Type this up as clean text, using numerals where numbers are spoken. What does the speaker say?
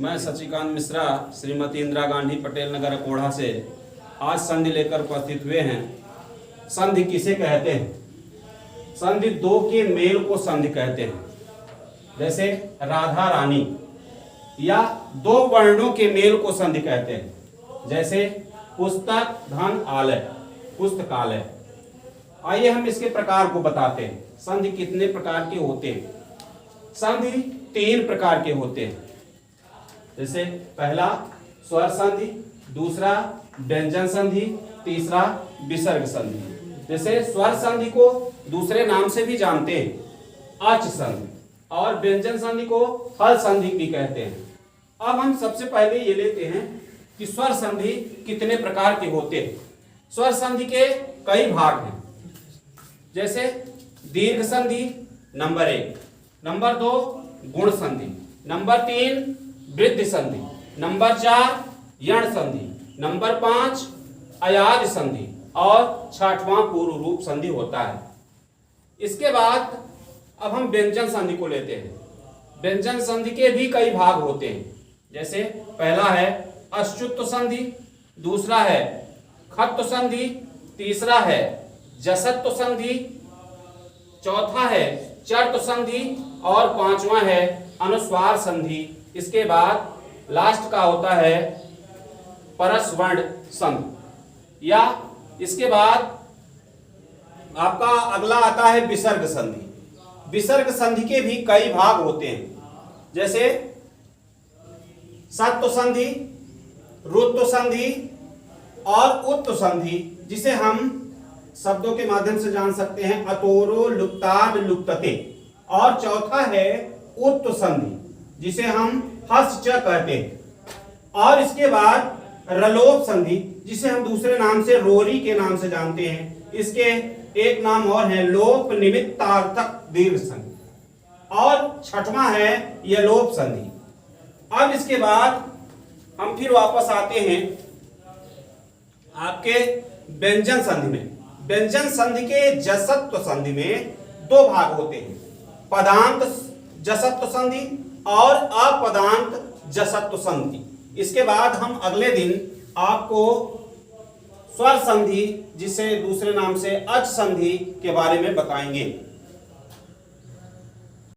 मैं शशिकांत मिश्रा श्रीमती इंदिरा गांधी पटेल नगर अकोढ़ा से आज संधि लेकर उपस्थित हुए हैं। संधि किसे कहते हैं? संधि दो के मेल को संधि कहते हैं। जैसे राधा रानी, या दो वर्णों के मेल को संधि कहते हैं। जैसे पुस्तक धन आलय, पुस्तकालय। आइए हम इसके प्रकार को बताते हैं। संधि कितने प्रकार के होते हैं? संधि 3 प्रकार के होते हैं। जैसे पहला स्वर संधि, दूसरा व्यंजन संधि, तीसरा विसर्ग संधि। जैसे स्वर संधि को दूसरे नाम से भी जानते हैं, अच संधि, और व्यंजन संधि को हल संधि भी कहते हैं। अब हम सबसे पहले ये लेते हैं कि स्वर संधि कितने प्रकार के होते हैं। स्वर संधि के कई भाग हैं। जैसे दीर्घ संधि नंबर 1, नंबर 2 गुण संधि, नंबर 3 वृद्धि संधि, नंबर 4 यण संधि, नंबर 5 अयाज संधि, और 6वां पूर्व रूप संधि होता है। इसके बाद अब हम व्यंजन संधि को लेते हैं। व्यंजन संधि के भी कई भाग होते हैं। जैसे पहला है अच्युत संधि, दूसरा है खत्व संधि, तीसरा है जसत्व संधि, चौथा है चर्त संधि, और 5वां है अनुस्वार संधि। इसके बाद लास्ट का होता है परस्वर्ण संधि। या इसके बाद आपका अगला आता है विसर्ग संधि। विसर्ग संधि के भी कई भाग होते हैं। जैसे सत्व संधि, रुत्व संधि और उत्व संधि, जिसे हम शब्दों के माध्यम से जान सकते हैं अतोरो लुप्ताद लुप्तते। और चौथा है उत्व संधि, जिसे हम हस्त च कहते हैं। और इसके बाद रलोप संधि, जिसे हम दूसरे नाम से रोरी के नाम से जानते हैं। इसके एक नाम और है लोप निमित्तार्थक दीर्घ संधि। और 6वां है यलोप संधि। अब इसके बाद हम फिर वापस आते हैं आपके व्यंजन संधि में। व्यंजन संधि के जसत्व संधि में 2 भाग होते हैं, पदांत जसत्व संधि और अपदांत जसत्व संधि। इसके बाद हम अगले दिन आपको स्वर संधि, जिसे दूसरे नाम से अच संधि के बारे में बताएंगे।